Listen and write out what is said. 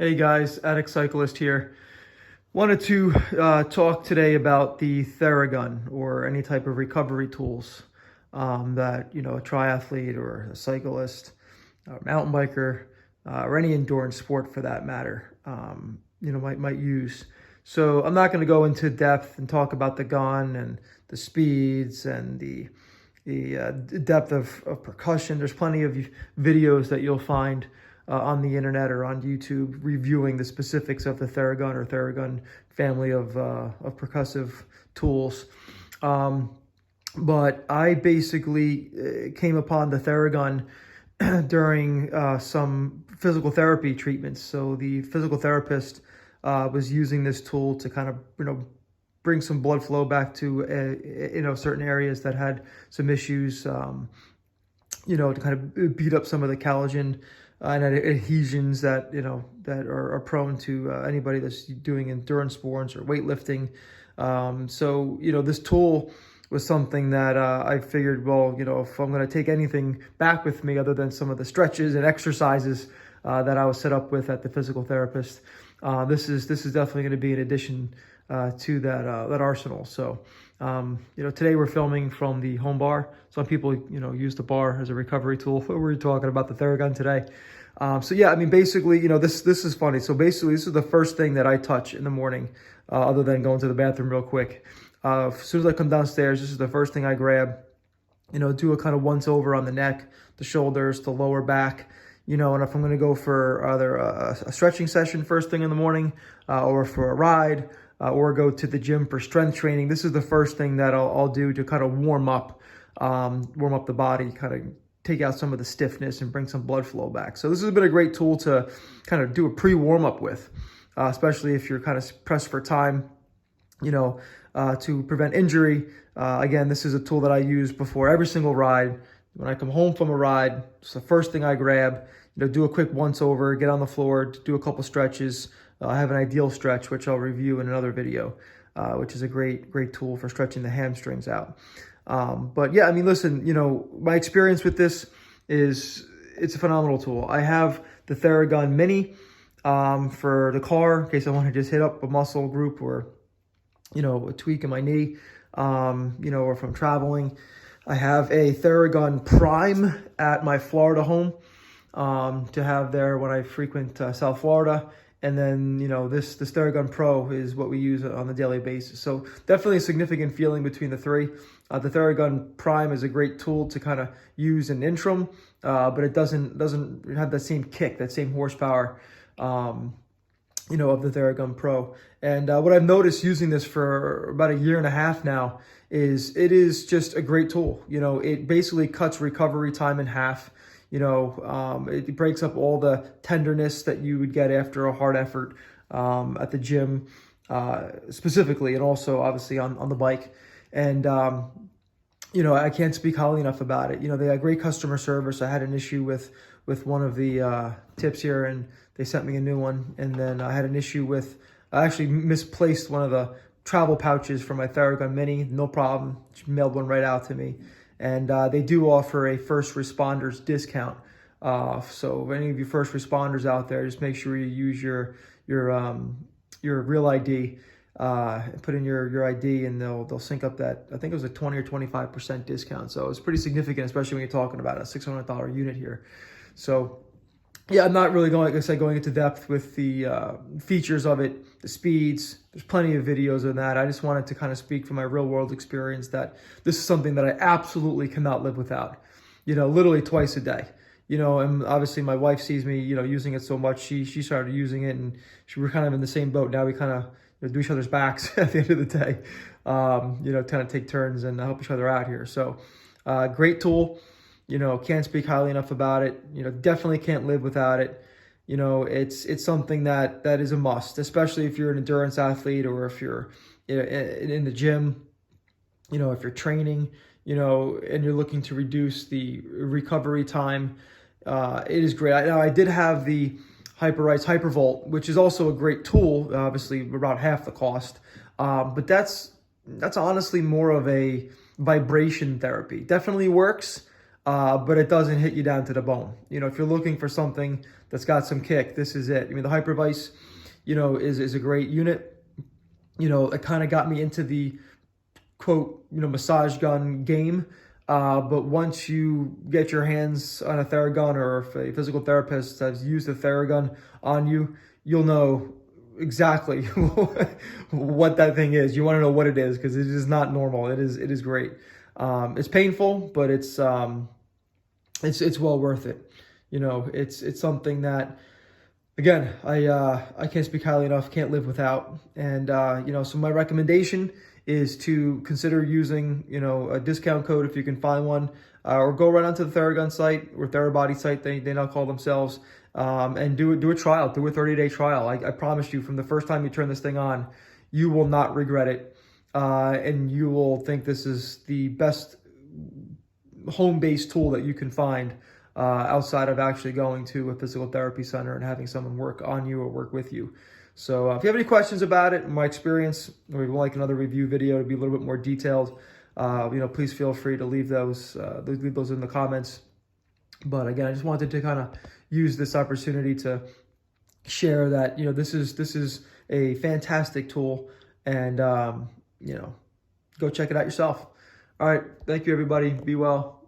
Hey guys, Addict Cyclist here. Wanted to talk today about the Theragun or any type of recovery tools that a triathlete or a cyclist, or mountain biker, or any endurance sport for that matter, might use. So I'm not going to go into depth and talk about the gun and the speeds and the depth of percussion. There's plenty of videos that you'll find on the internet or on YouTube reviewing the specifics of the Theragun or Theragun family of percussive tools. But I basically came upon the Theragun during some physical therapy treatments. So the physical therapist was using this tool to kind of, bring some blood flow back to, certain areas that had some issues, to kind of beat up some of the collagen and adhesions that that are prone to anybody that's doing endurance sports or weightlifting. So this tool was something that I figured, well, if I'm going to take anything back with me other than some of the stretches and exercises that I was set up with at the physical therapist, this is definitely going to be an addition to that arsenal. So today we're filming from the home bar. Some people use the bar as a recovery tool. We're talking about the Theragun today. So yeah, I mean, basically, this is funny. So basically, this is the first thing that I touch in the morning, other than going to the bathroom real quick. As soon as I come downstairs, this is the first thing I grab. Do a kind of once over on the neck, the shoulders, the lower back. And if I'm going to go for either a stretching session first thing in the morning, or for a ride, or go to the gym for strength training, this is the first thing that I'll do to kind of warm up the body, kind of take out some of the stiffness and bring some blood flow back. So this has been a great tool to kind of do a pre-warm-up with, especially if you're kind of pressed for time, to prevent injury. Again, this is a tool that I use before every single ride. When I come home from a ride, it's the first thing I grab, do a quick once over, get on the floor, do a couple stretches. I have an ideal stretch, which I'll review in another video, which is a great tool for stretching the hamstrings out. But yeah, I mean, listen, my experience with this is it's a phenomenal tool. I have the Theragun Mini for the car in case I want to just hit up a muscle group or, a tweak in my knee, or if I'm traveling. I have a Theragun Prime at my Florida home to have there when I frequent South Florida. And then, this Theragun Pro is what we use on a daily basis. So definitely a significant feeling between the three. The Theragun Prime is a great tool to kind of use in interim, but it doesn't have that same kick, that same horsepower, of the Theragun Pro. And what I've noticed using this for about a year and a half now is it is just a great tool. It basically cuts recovery time in half. It breaks up all the tenderness that you would get after a hard effort at the gym, specifically, and also obviously on the bike. And, I can't speak highly enough about it. They had great customer service. I had an issue with one of the tips here, and they sent me a new one. And then I had an issue with, I actually misplaced one of the travel pouches for my Theragun Mini. No problem. She mailed one right out to me. And they do offer a first responders discount. So if any of you first responders out there, just make sure you use your real ID, put in your ID, and they'll sync up that. I think it was a 20 or 25% discount. So it's pretty significant, especially when you're talking about a $600 unit here. So yeah, I'm not really going into depth with the features of it, the speeds. There's plenty of videos on that. I just wanted to kind of speak from my real world experience that this is something that I absolutely cannot live without, literally twice a day. And obviously my wife sees me, using it so much. She started using it, and we're kind of in the same boat. Now we kind of do each other's backs at the end of the day, kind of take turns and help each other out here. So great tool. Can't speak highly enough about it. Definitely can't live without it. It's something that is a must, especially if you're an endurance athlete or if you're in the gym, if you're training, and you're looking to reduce the recovery time. It is great. Now I did have the Hyperrise Hypervolt, which is also a great tool, obviously about half the cost. But that's honestly more of a vibration therapy. Definitely works. but it doesn't hit you down to the bone. If you're looking for something that's got some kick, this is it. I mean, the Hypervise, is a great unit. It kind of got me into the quote, massage gun game. But once you get your hands on a Theragun, or if a physical therapist has used a Theragun on you, you'll know exactly what that thing is. You want to know what it is, because it is not normal. It is great. It's painful, but it's well worth it. It's something that, again, I can't speak highly enough, can't live without. And so my recommendation is to consider using a discount code if you can find one, or go right onto the Theragun site, or Therabody site, they now call themselves, and do a trial, do a 30-day trial. I promise you, from the first time you turn this thing on, you will not regret it, and you will think this is the best home-based tool that you can find, outside of actually going to a physical therapy center and having someone work on you or work with you. So if you have any questions about it, my experience, or you'd like another review video to be a little bit more detailed, please feel free to leave those in the comments. But again, I just wanted to kind of use this opportunity to share that this is a fantastic tool, and go check it out yourself. All right, thank you everybody. Be well.